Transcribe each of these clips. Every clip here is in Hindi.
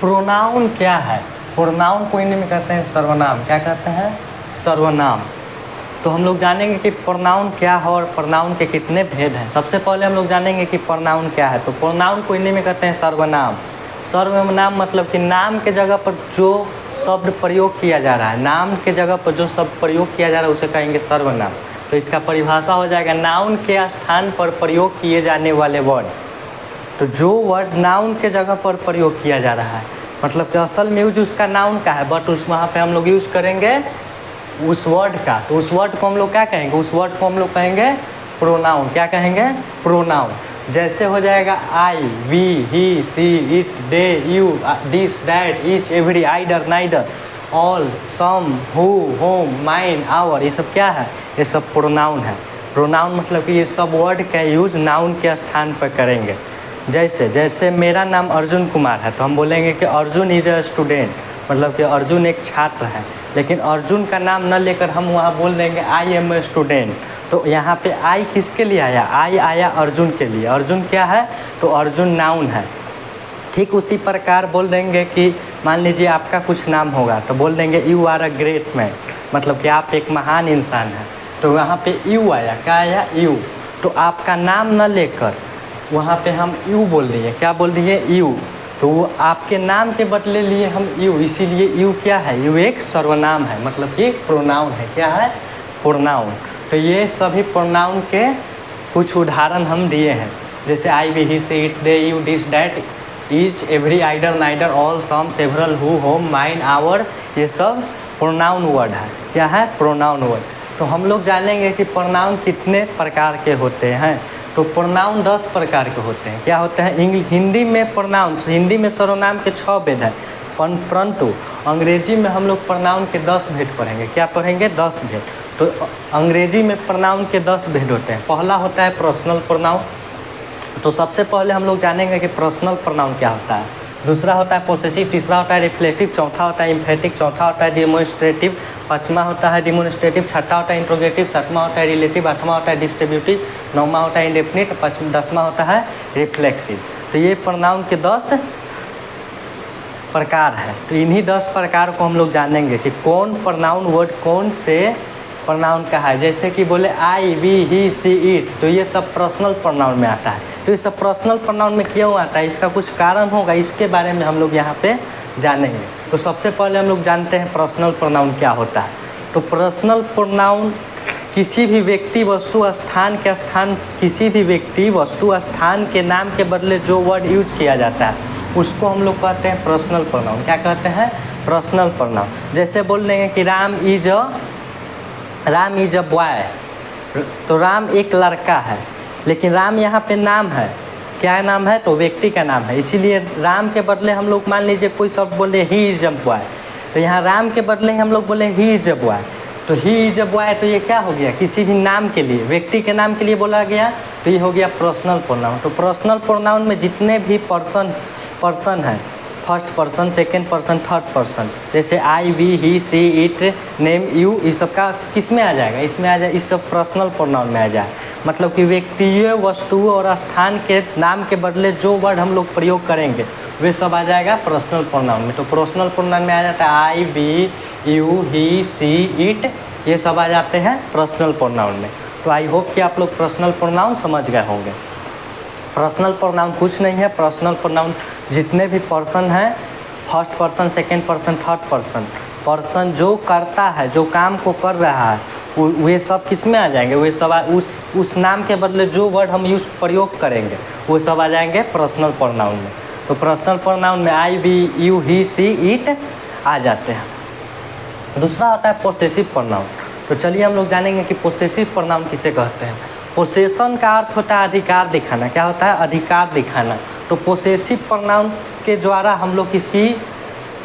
प्रोनाउन क्या है? प्रोनाउन को हिंदी में कहते हैं सर्वनाम। क्या कहते हैं? सर्वनाम। तो हम लोग जानेंगे कि प्रोनाउन क्या है और प्रोनाउन के कितने भेद हैं। सबसे पहले हम लोग जानेंगे कि प्रोनाउन क्या है। तो प्रोनाउन को हिंदी में कहते हैं सर्वनाम। सर्वनाम मतलब कि नाम के जगह पर जो शब्द प्रयोग किया जा रहा है, नाम के जगह पर जो शब्द प्रयोग किया जा रहा है उसे कहेंगे सर्वनाम। तो इसका परिभाषा हो जाएगा नाउन के स्थान पर प्रयोग किए जाने वाले वर्ड। तो जो वर्ड नाउन के जगह पर प्रयोग किया जा रहा है, मतलब कि असल में यूज उसका नाउन का है, बट उस वहाँ पे हम लोग यूज करेंगे उस वर्ड का। तो उस वर्ड को हम लोग क्या कहेंगे? उस वर्ड को हम लोग कहेंगे प्रोनाउन। क्या कहेंगे? प्रोनाउन। जैसे हो जाएगा I, we, he, she, it, they, you, this, that, each, every, either, neither, all, some, who, whom, mine, our, ये सब क्या है? ये सब प्रोनाउन है। प्रोनाउन मतलब कि ये सब वर्ड का यूज नाउन के स्थान पर करेंगे। जैसे मेरा नाम अर्जुन कुमार है तो हम बोलेंगे कि अर्जुन इज अ स्टूडेंट, मतलब कि अर्जुन एक छात्र है। लेकिन अर्जुन का नाम न लेकर हम वहाँ बोल देंगे आई एम ए स्टूडेंट। तो यहाँ पे आई किसके लिए आया? आई आया अर्जुन के लिए। अर्जुन क्या है? तो अर्जुन नाउन है। ठीक उसी प्रकार बोल देंगे कि मान लीजिए आपका कुछ नाम होगा तो बोल देंगे you are a great man, मतलब कि आप एक महान इंसान हैं। तो वहाँ पे यू आया। क्या आया? यू। तो आपका नाम न लेकर वहाँ पे हम यू बोल दिए। क्या बोल दिए? यू। तो वो आपके नाम के बदले लिए हम यू, इसीलिए यू क्या है? यू एक सर्वनाम है, मतलब कि प्रोनाउन है। क्या है? प्रोनाउन। तो ये सभी प्रोनाउन के कुछ उदाहरण हम दिए हैं, जैसे I, we, he, she, it, they, you, this, that, each, every, either, neither, all, some, several, who, whom, mine, our, ये सब प्रोनाउन वर्ड है। क्या है? Pronoun word. तो हम लोग जानेंगे कि प्रोनाउन कितने प्रकार के होते हैं। तो प्रोनाउन 10 प्रकार के होते हैं। क्या होते हैं? हिंदी में प्रोनाउन, हिंदी में सर्वनाम के 6 भेद हैं, परंतु अंग्रेजी में हम लोग प्रोनाउन के 10 भेद पढ़ेंगे। क्या पढ़ेंगे? 10 भेद। तो अंग्रेजी में प्रोनाउन के 10 भेद होते हैं। पहला होता है पर्सनल प्रोनाउन। तो सबसे पहले हम लोग जानेंगे कि पर्सनल प्रोनाउन क्या होता है। दूसरा होता है पोसेसिव, तीसरा होता है रिफ्लेक्टिव, चौथा होता है इम्फेटिक, चौथा होता है डिमोन्स्ट्रेटिव, पाँचवा होता है डिमोन्स्ट्रेटिव, छठा होता है इंट्रोगेटिव, सातवां होता है रिलेटिव, आठवां होता है डिस्ट्रीब्यूटिव, नौवां होता है इंडेफिनिट, 10वां होता है रिफ्लेक्सिव। तो ये प्रोनाउन के 10 प्रकार है। तो इन्हीं 10 प्रकार को हम लोग जानेंगे कि कौन प्रोनाउन वर्ड कौन से प्रोनाउन का है। जैसे कि बोले आई, वी, ही, सी, इट, तो ये सब पर्सनल प्रोनाउन में आता है। तो ये सब पर्सनल प्रोनाउन में क्यों आता है? इसका कुछ कारण होगा, इसके बारे में हम लोग यहाँ पे जानेंगे। तो सबसे पहले हम लोग जानते हैं पर्सनल प्रोनाउन क्या होता है। तो पर्सनल प्रोनाउन किसी भी व्यक्ति, वस्तु, स्थान के स्थान, किसी भी व्यक्ति, वस्तु, स्थान के नाम के बदले जो वर्ड यूज किया जाता है उसको हम लोग कहते हैं पर्सनल प्रोनाउन। क्या कहते हैं? Personal pronoun. जैसे बोल देंगे कि राम इज अ बॉय, तो राम एक लड़का है, लेकिन राम यहाँ पे नाम है। क्या नाम है? तो व्यक्ति का नाम है। इसीलिए राम के बदले हम लोग मान लीजिए कोई शब्द बोले ही इज अ बॉय, तो यहाँ राम के बदले हम लोग बोले ही इज अ बॉय। तो ही इज अ बॉय, तो ये क्या हो गया? किसी भी नाम के लिए, व्यक्ति के नाम के लिए बोला गया, तो ये हो गया पर्सनल प्रोनाउन। तो पर्सनल प्रोनाउन में जितने भी पर्सन है, first person, second person, third person, जैसे I, we, he, she, it, name, you, इस सब का किस में आ जाएगा? इसमें आ जाए, इस सब पर्सनल प्रोनाउन में आ जाए। मतलब कि व्यक्तियों, वस्तुओं और स्थान के नाम के बदले जो वर्ड हम लोग प्रयोग करेंगे वे सब आ जाएगा पर्सनल प्रोनाउन में। तो पर्सनल प्रोनाउन में आ जाता है I, we, you, he, she, it, ये सब आ जाते हैं पर्सनल प्रोनाउन में। तो आई होप कि आप लोग पर्सनल प्रोनाउन समझ गए होंगे। पर्सनल प्रोनाउन कुछ नहीं है। पर्सनल प्रोनाउन जितने भी पर्सन हैं, first person, second person, third person जो करता है, जो काम को कर रहा है, वे सब किस में आ जाएंगे? वे सब उस नाम के बदले जो वर्ड हम प्रयोग करेंगे वो सब आ जाएंगे पर्सनल प्रोनाउन में। तो पर्सनल प्रोनाउन में I, we, you, he, she, it आ जाते हैं। दूसरा होता है पोसेसिव प्रोनाउन। तो चलिए हम लोग जानेंगे कि पोसेसिव प्रोनाउन किसे कहते हैं। पोसेशन का अर्थ होता है अधिकार दिखाना। क्या होता है? अधिकार दिखाना। तो पोसेसिव प्रोनाउन के द्वारा हम लोग किसी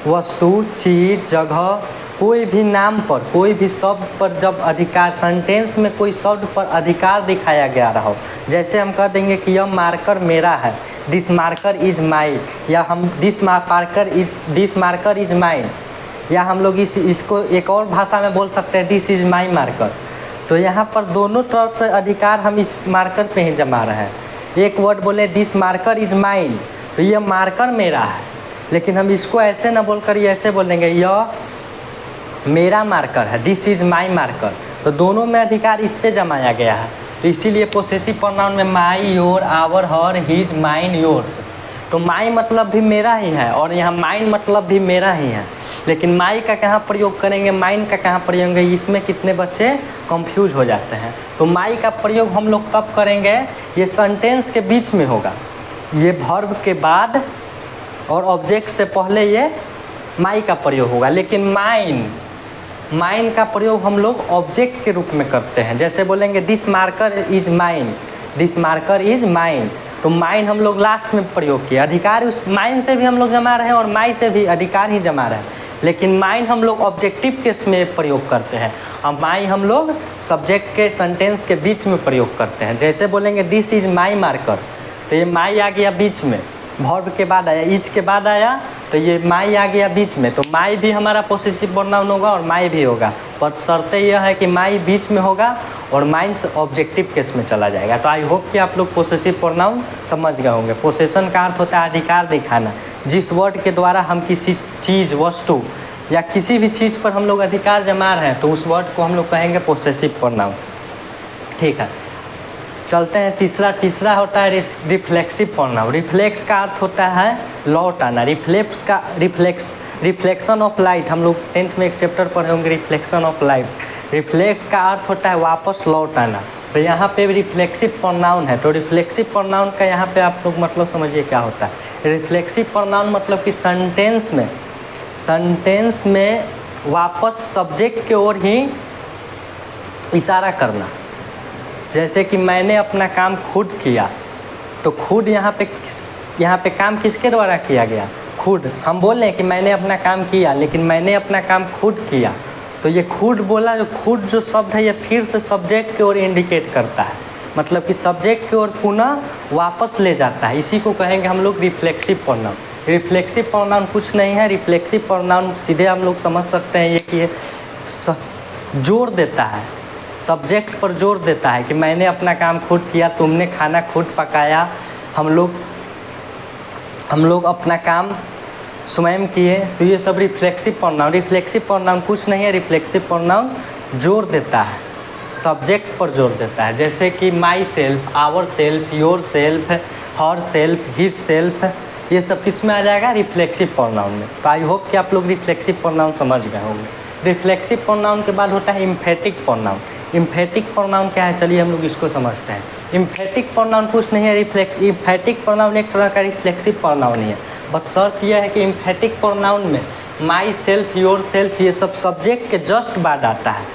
वस्तु, चीज़, जगह, कोई भी नाम पर, कोई भी शब्द पर जब अधिकार, सेंटेंस में कोई शब्द पर अधिकार दिखाया गया रहा हो, जैसे हम कह देंगे कि यह मार्कर मेरा है, दिस मार्कर इज माइन, या हम दिस मार्कर इज माइन, या हम लोग इसको एक और भाषा में बोल सकते हैं दिस इज माई मार्कर। तो यहाँ पर दोनों तरफ से अधिकार हम इस मार्कर पे ही जमा रहे हैं। एक वर्ड बोले दिस मार्कर इज माइन, तो ये मार्कर मेरा है, लेकिन हम इसको ऐसे ना बोलकर ये ऐसे बोलेंगे, यह मेरा मार्कर है, दिस इज माई मार्कर। तो दोनों में अधिकार इस पे जमाया गया है, तो इसीलिए पोसेसिव प्रोनाउन में my, your, our, her, his, mine, yours. तो माई मतलब भी मेरा ही है और यहाँ माइन मतलब भी मेरा ही है, लेकिन माई का कहाँ प्रयोग करेंगे, माइन का कहाँ प्रयोग करेंगे, इसमें कितने बच्चे कंफ्यूज हो जाते हैं। तो माई का प्रयोग हम लोग कब करेंगे, ये सेंटेंस के बीच में होगा, ये वर्ब के बाद और ऑब्जेक्ट से पहले ये माई का प्रयोग होगा। लेकिन माइन का प्रयोग हम लोग ऑब्जेक्ट के रूप में करते हैं। जैसे बोलेंगे this marker is mine, this marker is mine, तो माइन हम लोग लास्ट में प्रयोग किए। अधिकार उस माइन से भी हम लोग जमा रहे हैं और माई से भी अधिकार ही जमा रहे हैं, लेकिन माइन हम लोग ऑब्जेक्टिव केस में प्रयोग करते हैं और माई हम लोग सब्जेक्ट के सेंटेंस के बीच में प्रयोग करते हैं। जैसे बोलेंगे दिस इज माई मार्कर, तो ये माई आ गया बीच में, वर्ब के बाद आया, इज के बाद आया, तो ये माई आ गया बीच में, तो माई भी हमारा पोसेसिव प्रोनाउन होगा और माई भी होगा, पर शर्त यह है कि माई बीच में होगा और माइन ऑब्जेक्टिव केस में चला जाएगा। तो आई होप कि आप लोग पोसेसिव प्रोनाउन समझ गए होंगे। पोसेशन का अर्थ होता है अधिकार दिखाना, जिस वर्ड के द्वारा हम किसी चीज़, वस्तु या किसी भी चीज़ पर हम लोग अधिकार जमा रहे हैं तो उस वर्ड को हम लोग कहेंगे पोसेसिव प्रोनाउन। ठीक है, चलते हैं तीसरा होता है रिफ्लेक्सिव प्रोनाउन। रिफ्लेक्स का अर्थ होता है लौट आना। रिफ्लेक्शन ऑफ लाइट, हम लोग 10th में एक चैप्टर पढ़े होंगे रिफ्लेक्शन ऑफ लाइट। रिफ्लेक्ट का अर्थ होता है वापस लौट आना, तो यहाँ पे रिफ्लेक्सिव प्रोनाउन है। तो रिफ्लेक्सिव प्रोनाउन का यहाँ पे आप लोग मतलब समझिए क्या होता है। रिफ्लेक्सिव प्रोनाउन मतलब कि सेंटेंस में वापस सब्जेक्ट की ओर ही इशारा करना। जैसे कि मैंने अपना काम खुद किया, तो खुद यहाँ पे काम किसके द्वारा किया गया, खुद। हम बोल रहे हैं कि मैंने अपना काम किया, लेकिन मैंने अपना काम खुद किया, तो ये खुद बोला, जो खुद जो शब्द है ये फिर से सब्जेक्ट की ओर इंडिकेट करता है, मतलब कि सब्जेक्ट की ओर पुनः वापस ले जाता है। इसी को कहेंगे हम लोग रिफ्लेक्सिव प्रोनाउन। रिफ्लेक्सिव प्रोनाउन कुछ नहीं है, रिफ्लेक्सिव प्रोनाउन सीधे हम लोग समझ सकते हैं ये कि ये जोर देता है, सब्जेक्ट पर जोर देता है कि मैंने अपना काम खुद किया, तुमने खाना खुद पकाया, हम लोग अपना काम स्वयं किए। तो ये सब रिफ्लेक्सिव प्रोनाउन कुछ नहीं है। रिफ्लेक्सिव प्रोनाउन जोर देता है, सब्जेक्ट पर जोर देता है। जैसे कि myself, ourself, yourself, herself, himself, ये सब किस में आ जाएगा, रिफ्लेक्सिव प्रोनाउन में। तो आई होप कि आप लोग रिफ्लेक्सिव प्रोनाउन समझ गए होंगे। रिफ्लेक्सिव प्रोनाउन के बाद होता है इम्फेटिक प्रोनाउन। इम्फेटिक प्रोनाउन क्या है, चलिए हम लोग इसको समझते हैं। इम्फेटिक प्रोनाउन कुछ नहीं है, इम्फेटिक प्रोनाउन एक तरह का रिफ्लेक्सिव प्रोनाउन ही है, बट शर्त यह है कि इम्फेटिक प्रोनाउन में माई सेल्फ, योर सेल्फ, ये सब सब्जेक्ट के जस्ट बाद आता है।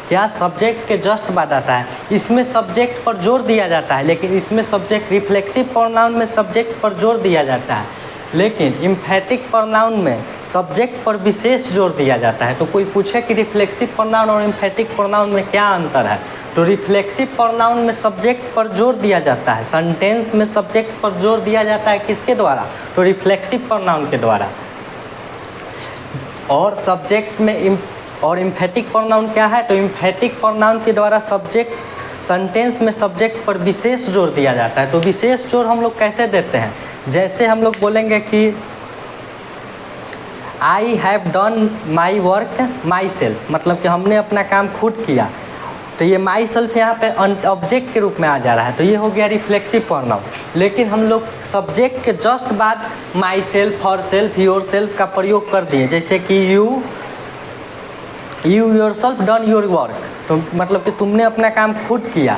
क्या, सब्जेक्ट के जस्ट बाद आता है। इसमें सब्जेक्ट पर जोर दिया जाता है, लेकिन इसमें सब्जेक्ट, रिफ्लेक्सिव प्रोनाउन में सब्जेक्ट पर जोर दिया जाता है, लेकिन इम्फेटिक प्रोनाउन में सब्जेक्ट पर विशेष जोर दिया जाता है। तो कोई पूछे कि रिफ्लेक्सिव प्रोनाउन और इम्फेटिक प्रोनाउन में क्या अंतर है, तो रिफ्लेक्सिव प्रोनाउन में सब्जेक्ट पर जोर दिया जाता है, सेंटेंस में सब्जेक्ट पर जोर दिया जाता है किसके द्वारा, तो रिफ्लेक्सिव प्रोनाउन के द्वारा। और सब्जेक्ट में और इम्फेटिक प्रोनाउन क्या है, तो इम्फेटिक प्रोनाउन के द्वारा सब्जेक्ट, सेंटेंस में सब्जेक्ट पर विशेष जोर दिया जाता है। तो विशेष जोर हम लोग कैसे देते हैं, जैसे हम लोग बोलेंगे कि I have done my work my self, मतलब कि हमने अपना काम खुद किया, तो ये माई सेल्फ यहाँ पे ऑब्जेक्ट के रूप में आ जा रहा है, तो ये हो गया रिफ्लेक्सिव प्रोनाउन। लेकिन हम लोग सब्जेक्ट के जस्ट बाद my self, her self, your self का प्रयोग कर दिए। जैसे कि you yourself done your work, तो मतलब कि तुमने अपना काम खुद किया।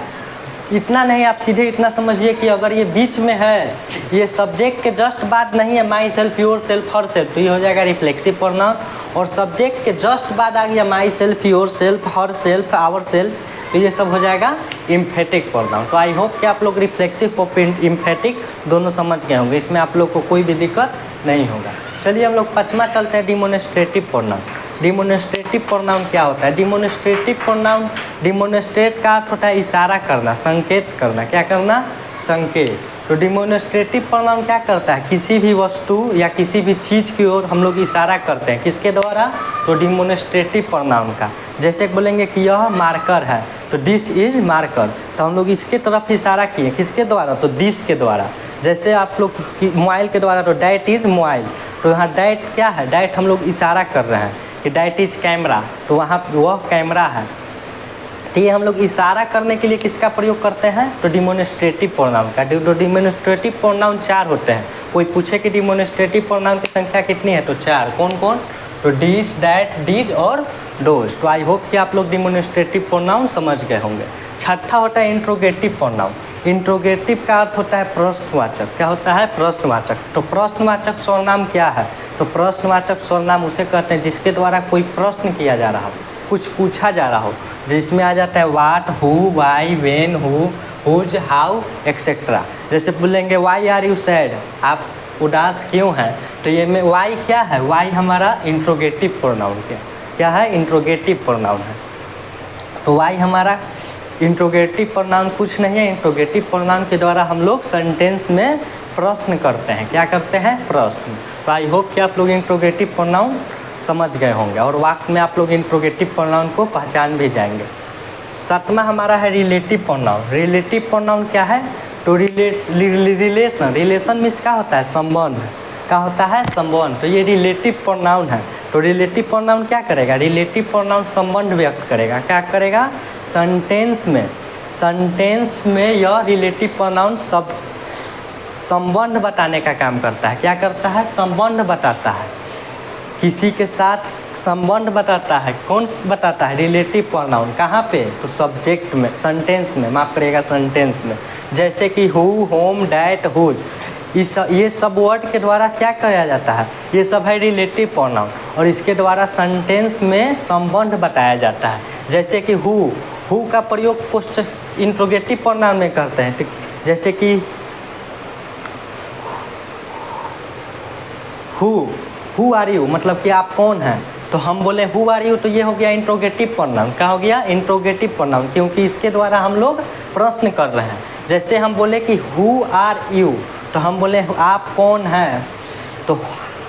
इतना नहीं, आप सीधे इतना समझिए कि अगर ये बीच में है, ये सब्जेक्ट के जस्ट बाद नहीं है myself, yourself, herself, तो ये हो जाएगा रिफ्लेक्सिव प्रोनाउन। और सब्जेक्ट के जस्ट बाद आ गया myself, yourself, herself, ourself, तो ये सब हो जाएगा इम्फेटिक प्रोनाउन। तो आई होप कि आप लोग रिफ्लेक्सिव और इम्फेटिक दोनों समझ गए होंगे, इसमें आप लोग को कोई भी दिक्कत नहीं होगा। चलिए हम लोग 5वां चलते हैं, डिमोन्स्ट्रेटिव प्रोनाउन। डिमोन्स्ट्रेटिव प्रोनाउन क्या होता है, डिमोन्स्ट्रेटिव प्रोनाउन, डिमोन्स्ट्रेट का अर्थ होता है इशारा करना, संकेत करना। क्या करना, संकेत। तो डिमोन्स्ट्रेटिव प्रोनाउन क्या करता है, किसी भी वस्तु या किसी भी चीज़ की ओर हम लोग इशारा करते हैं, किसके द्वारा, तो डिमोन्स्ट्रेटिव प्रोनाउन का। जैसे बोलेंगे कि यह मार्कर है, तो दिस इज मार्कर, तो हम लोग इसके तरफ इशारा किए, किसके द्वारा, तो दिस के द्वारा। जैसे आप लोग मोबाइल के द्वारा, तो डैट इज़ मोबाइल, तो यहाँ डैट क्या है, डैट हम लोग इशारा कर रहे हैं कि डैट इज कैमरा, तो वहाँ वह कैमरा है। तो ये हम लोग इशारा करने के लिए किसका प्रयोग करते हैं, तो डिमोन्स्ट्रेटिव प्रोनाउन का। तो डिमोन्स्ट्रेटिव प्रोनाउन 4 होते हैं। कोई पूछे कि डिमोन्स्ट्रेटिव प्रोनाउन की संख्या कितनी है, तो 4। कौन कौन, तो डिस, डैट, डिज और डोज। तो आई होप कि आप लोग डिमोन्स्ट्रेटिव प्रोनाउन समझ गए होंगे। छठा होता है इंट्रोगेटिव प्रोनाउन। इंट्रोगेटिव का अर्थ होता है प्रश्नवाचक। क्या होता है, प्रश्नवाचक। तो प्रश्नवाचक सर्वनाम क्या है, तो प्रश्नवाचक सर्वनाम उसे कहते हैं जिसके द्वारा कोई प्रश्न किया जा रहा हो, कुछ पूछा जा रहा हो, जिसमें आ जाता है what, who, why, when, whose, how etcetera. जैसे बोलेंगे वाई आर यू सैड, आप उदास क्यों हैं, तो ये में वाई क्या है, वाई हमारा इंट्रोगेटिव प्रोनाउन क्या है, इंट्रोगेटिव प्रोनाउन है। तो वाई हमारा इंट्रोगेटिव प्रोनाउन कुछ नहीं है। इंट्रोगेटिव प्रोनाउन के द्वारा हम लोग सेंटेंस में प्रश्न करते हैं। क्या करते हैं, प्रश्न। तो आई होप कि आप लोग इंट्रोगेटिव प्रोनाउन समझ गए होंगे और वाक्य में आप लोग इंट्रोगेटिव प्रोनाउन को पहचान भी जाएंगे। सातवां हमारा है रिलेटिव प्रोनाउन। रिलेटिव प्रोनाउन क्या है, तो रिलेशन। रिलेशन मीन्स क्या होता है, संबंध। क्या होता है, संबंध। तो ये रिलेटिव प्रोनाउन है। तो रिलेटिव प्रोनाउन क्या करेगा, रिलेटिव प्रोनाउन संबंध व्यक्त करेगा। क्या करेगा, सेंटेंस में यह रिलेटिव प्रोनाउन सब संबंध बताने का काम करता है। क्या करता है, संबंध बताता है, किसी के साथ संबंध बताता है। कौन बताता है, रिलेटिव प्रोनाउन। कहाँ पे, तो सब्जेक्ट में, सेंटेंस में, माफ करिएगा, सेंटेंस में। जैसे कि हु, होम, डैट, हुज, ये सब वर्ड के द्वारा क्या किया जाता है, ये सब है रिलेटिव प्रोनाउन और इसके द्वारा सेंटेंस में संबंध बताया जाता है। जैसे कि हु का प्रयोग पोस्ट इंट्रोगेटिव प्रोनाउन में करते हैं। जैसे कि हु आर यू, मतलब कि आप कौन हैं, तो हम बोले हु आर यू, तो ये हो गया इंट्रोगेटिव प्रोनाउन। क्या हो गया, इंट्रोगेटिव प्रोनाउन, क्योंकि इसके द्वारा हम लोग प्रश्न कर रहे हैं। जैसे हम बोले कि हु आर यू, तो हम बोले आप कौन हैं, तो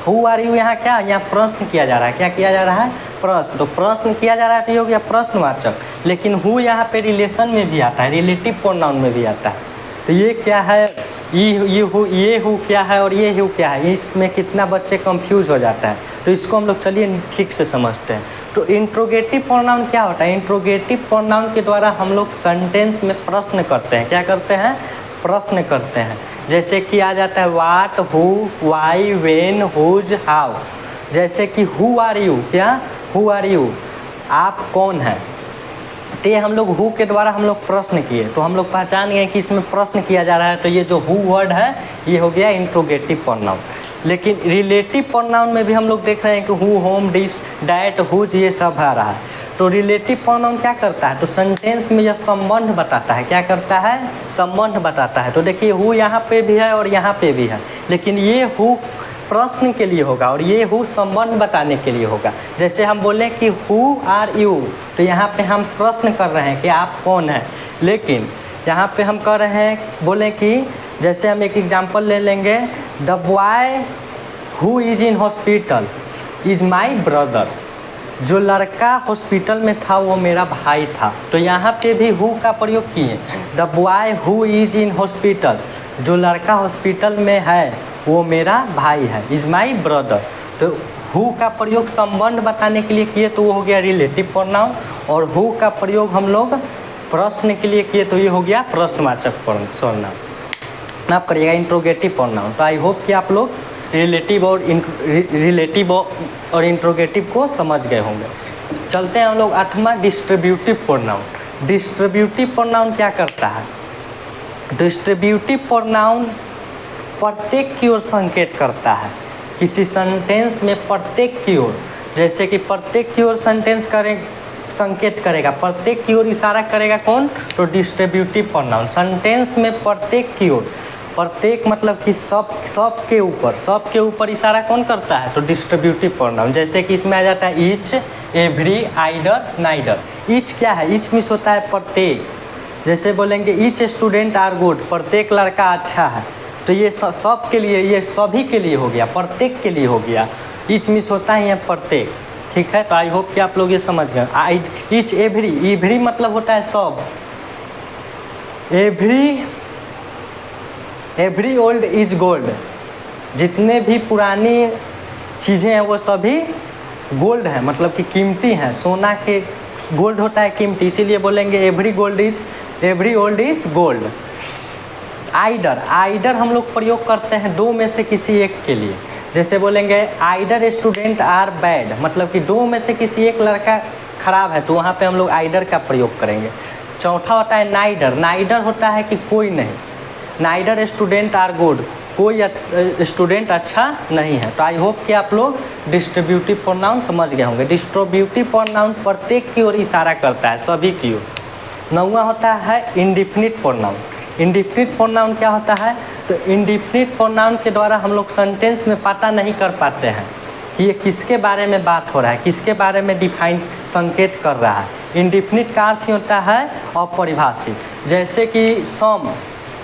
हु आर यू यहाँ क्या, यहाँ प्रश्न किया जा रहा है। क्या किया जा रहा है, प्रश्न। तो प्रश्न किया जा रहा है तो ये हो गया प्रश्नवाचक। लेकिन हु यहाँ पे रिलेशन में भी आता है, रिलेटिव प्रोनाउन में भी आता है। तो ये क्या है, ये हु क्या है और ये हु क्या है, इसमें कितना बच्चे कंफ्यूज हो जाता है। तो इसको हम लोग चलिए ठीक से समझते हैं। तो इंट्रोगेटिव प्रोनाउन क्या होता है, इंट्रोगेटिव प्रोनाउन के द्वारा हम लोग सेंटेंस में प्रश्न करते हैं। क्या करते हैं, प्रश्न करते हैं। जैसे कि आ जाता है what, who, why, when, whose, how. जैसे कि हु आर यू, क्या, हु आर यू, आप कौन हैं। तो ये हम लोग हु के द्वारा हम लोग प्रश्न किए, तो हम लोग पहचान गए कि इसमें प्रश्न किया जा रहा है। तो ये जो हु वर्ड है ये हो गया इंट्रोगेटिव प्रोनाउन। लेकिन रिलेटिव प्रोनाउन में भी हम लोग देख रहे हैं कि who, whom, this, that, whose, ये सब आ रहा है। तो रिलेटिव प्रोनाउन क्या करता है, तो सेंटेंस में यह संबंध बताता है। क्या करता है, संबंध बताता है। तो देखिए हु यहाँ पे भी है और यहाँ पे भी है, लेकिन ये हु प्रश्न के लिए होगा और ये हु संबंध बताने के लिए होगा। जैसे हम बोलें कि हु आर यू, तो यहाँ पे हम प्रश्न कर रहे हैं कि आप कौन हैं। लेकिन यहाँ पे हम कह रहे हैं, बोलें कि जैसे हम एक एग्जांपल ले लेंगे, the boy who is in hospital is my brother. जो लड़का हॉस्पिटल में था वो मेरा भाई था। तो यहाँ पे भी हु का प्रयोग किए। The boy who is in hospital, जो लड़का हॉस्पिटल में है वो मेरा भाई है, इज माई ब्रदर। तो हु का प्रयोग संबंध बताने के लिए किए तो वो हो गया रिलेटिव प्रोनाउन, और हु का प्रयोग हम लोग प्रश्न के लिए किए तो ये हो गया प्रश्नवाचक सर्वनाम। माफ करिएगा, इंट्रोगेटिव प्रोनाउन। तो आई होप कि आप लोग रिलेटिव और इंट्रोगेटिव को समझ गए होंगे। चलते हैं हम लोग 8वां डिस्ट्रीब्यूटिव प्रोनाउन। डिस्ट्रीब्यूटिव प्रोनाउन क्या करता है, डिस्ट्रीब्यूटिव प्रोनाउन प्रत्येक की ओर संकेत करता है। किसी सेंटेंस में प्रत्येक की ओर, जैसे कि प्रत्येक की ओर सेंटेंस संकेत करेगा, प्रत्येक की ओर इशारा करेगा कौन, तो डिस्ट्रीब्यूटिव प्रोनाउन। सेंटेंस में प्रत्येक की ओर, प्रत्येक मतलब कि सब के ऊपर इशारा कौन करता है, तो डिस्ट्रीब्यूटिव प्रोनाउन। जैसे कि इसमें आ जाता है each, every, either, neither. Each क्या है, ईच मीन्स होता है प्रत्येक। जैसे बोलेंगे ईच स्टूडेंट आर गुड, प्रत्येक लड़का अच्छा है। तो ये सब के लिए, ये सभी के लिए हो गया, प्रत्येक के लिए हो गया। ईच मीन्स होता है यहाँ प्रत्येक, ठीक है। तो आई होप कि आप लोग ये समझ गए। ईच, एवरी, एवरी मतलब होता है सब। एवरी ओल्ड इज गोल्ड, जितने भी पुरानी चीज़ें हैं वो सभी गोल्ड है, मतलब कि कीमती हैं। सोना के गोल्ड होता है कीमती, इसीलिए बोलेंगे एवरी ओल्ड इज गोल्ड। आइडर, आइडर हम लोग प्रयोग करते हैं दो में से किसी एक के लिए। जैसे बोलेंगे आइडर स्टूडेंट आर बैड, मतलब कि दो में से किसी एक लड़का खराब है, तो वहाँ पे हम लोग आइडर का प्रयोग करेंगे। चौथा होता है नाइडर, नाइडर होता है कि कोई नहीं, नाइडर स्टूडेंट आर गुड, कोई स्टूडेंट अच्छा नहीं है। तो आई होप कि आप लोग डिस्ट्रीब्यूटिव प्रोनाउन समझ गए होंगे। डिस्ट्रीब्यूटिव प्रोनाउन प्रत्येक की ओर इशारा करता है, सभी की ओर। नौवां होता है इंडिफिनिट प्रोनाउन। इंडिफिनिट प्रोनाउन क्या होता है? तो इंडिफिनिट प्रोनाउन के द्वारा हम लोग सेंटेंस में पता नहीं कर पाते हैं कि ये किसके बारे में बात हो रहा है, किसके बारे में डिफाइन संकेत कर रहा है। इंडिफिनिट का अर्थ ही होता है अपरिभाषित। जैसे कि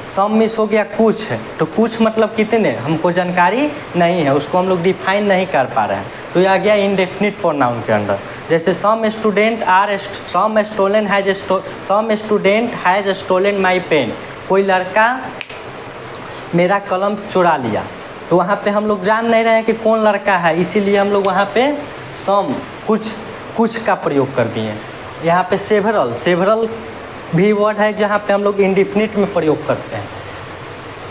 सम मिस हो गया कुछ है, तो कुछ मतलब कितने, हमको जानकारी नहीं है, उसको हम लोग डिफाइन नहीं कर पा रहे हैं, तो ये आ गया इंडेफिनिट प्रोनाउन के अंदर। जैसे some student has stolen my pen, कोई लड़का मेरा कलम चुरा लिया, तो वहाँ पे हम लोग जान नहीं रहे हैं कि कौन लड़का है, इसीलिए हम लोग वहाँ पे सम कुछ का प्रयोग कर दिए। यहाँ पे सेवरल भी वर्ड है जहाँ पे हम लोग इंडिफिनिट में प्रयोग करते हैं।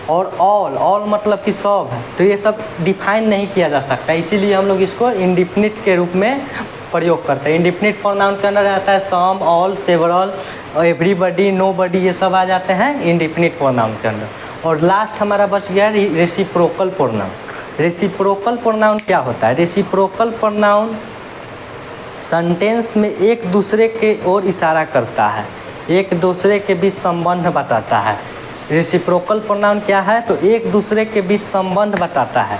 और ऑल मतलब कि सब है, तो ये सब डिफाइन नहीं किया जा सकता, इसीलिए हम लोग इसको इंडिफिनिट के रूप में प्रयोग करते हैं। इंडिफिनिट प्रोनाउन के अंदर आता है सम, ऑल, सेवरल, एवरीबडी, नोबडी, ये सब आ जाते हैं इंडिफिनिट प्रोनाउन के अंदर। और लास्ट हमारा बच गया रेसिप्रोकल प्रोनाउन। रेसिप्रोकल प्रोनाउन क्या होता है? रेसिप्रोकल प्रोनाउन सेंटेंस में एक दूसरे के ओर इशारा करता है, एक दूसरे के बीच संबंध बताता है। रेसिप्रोकल प्रोनाउन क्या है? तो एक दूसरे के बीच संबंध बताता है।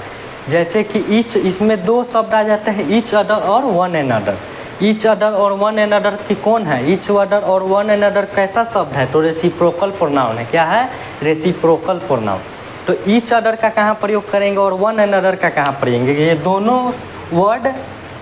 जैसे कि ईच, इसमें दो शब्द आ जाते हैं, ईच अदर और one another. Each other और वन एन अदर की कौन है? ईच अदर और वन एन अदर कैसा शब्द है? तो रेसिप्रोकल प्रोनाउन है। क्या है? Reciprocal pronoun. तो ईच अदर का कहाँ प्रयोग करेंगे और वन एन अदर का कहाँ प्रयोग करेंगे? ये दोनों वर्ड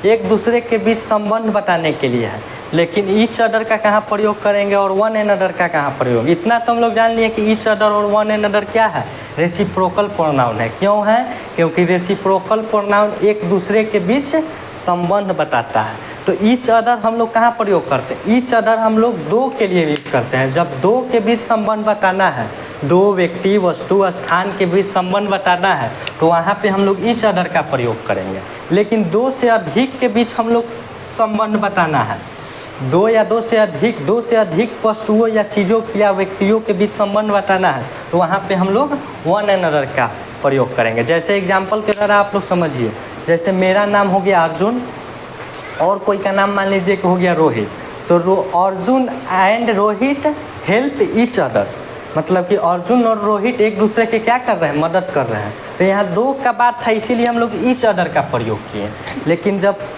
एक दूसरे के बीच संबंध बताने के लिए है, लेकिन ईच अदर का कहाँ प्रयोग करेंगे और वन एन अदर का कहाँ प्रयोग? इतना तो हम लोग जान लिए कि ईच अदर और वन एन अदर क्या है? रेसिप्रोकल प्रोनाउन है। क्यों है? क्योंकि रेसिप्रोकल प्रोनाउन एक दूसरे के बीच संबंध बताता है। तो ईच अदर हम लोग कहाँ प्रयोग करते हैं? ईच अदर हम लोग दो के लिए यूज करते हैं। जब दो के बीच संबंध बताना है, दो व्यक्ति, वस्तु, स्थान के बीच संबंध बताना है, तो वहाँ पे हम लोग ईच अदर का प्रयोग करेंगे। लेकिन दो से अधिक के बीच हम लोग संबंध बताना है, दो से अधिक वस्तुओं या चीज़ों या व्यक्तियों के बीच संबंध बताना है, तो वहाँ पे हम लोग वन एन अदर का प्रयोग करेंगे। जैसे एग्जाम्पल के द्वारा आप लोग समझिए, जैसे मेरा नाम हो गया अर्जुन और कोई का नाम मान लीजिए कि हो गया रोहित, तो Arjun and Rohit help each other, मतलब कि अर्जुन और रोहित एक दूसरे के क्या कर रहे हैं? मदद कर रहे हैं। तो यहाँ दो का बात था, इसीलिए हम लोग ईच अदर का प्रयोग किए। लेकिन जब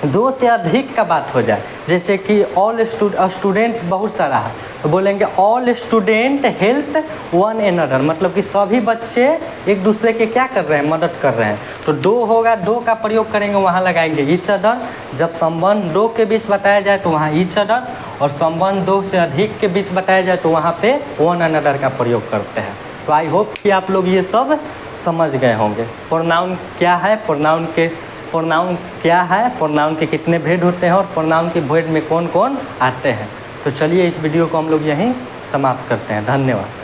दो से अधिक का बात हो जाए, जैसे कि ऑल स्टूडेंट बहुत सारा है, तो बोलेंगे all student help one another, मतलब कि सभी बच्चे एक दूसरे के क्या कर रहे हैं? मदद कर रहे हैं। तो दो होगा, दो का प्रयोग करेंगे, वहाँ लगाएंगे ईच अदर। जब संबंध दो के बीच बताया जाए तो वहाँ ईच अदर, और संबंध दो से अधिक के बीच बताया जाए तो वहाँ पे वन एन अदर का प्रयोग करते हैं। तो आई होप कि आप लोग ये सब समझ गए होंगे। प्रोनाउन क्या है, प्रोनाउन क्या है, प्रोनाउन के कितने भेद होते हैं और प्रोनाउन के भेद में कौन कौन आते हैं। तो चलिए इस वीडियो को हम लोग यहीं समाप्त करते हैं। धन्यवाद।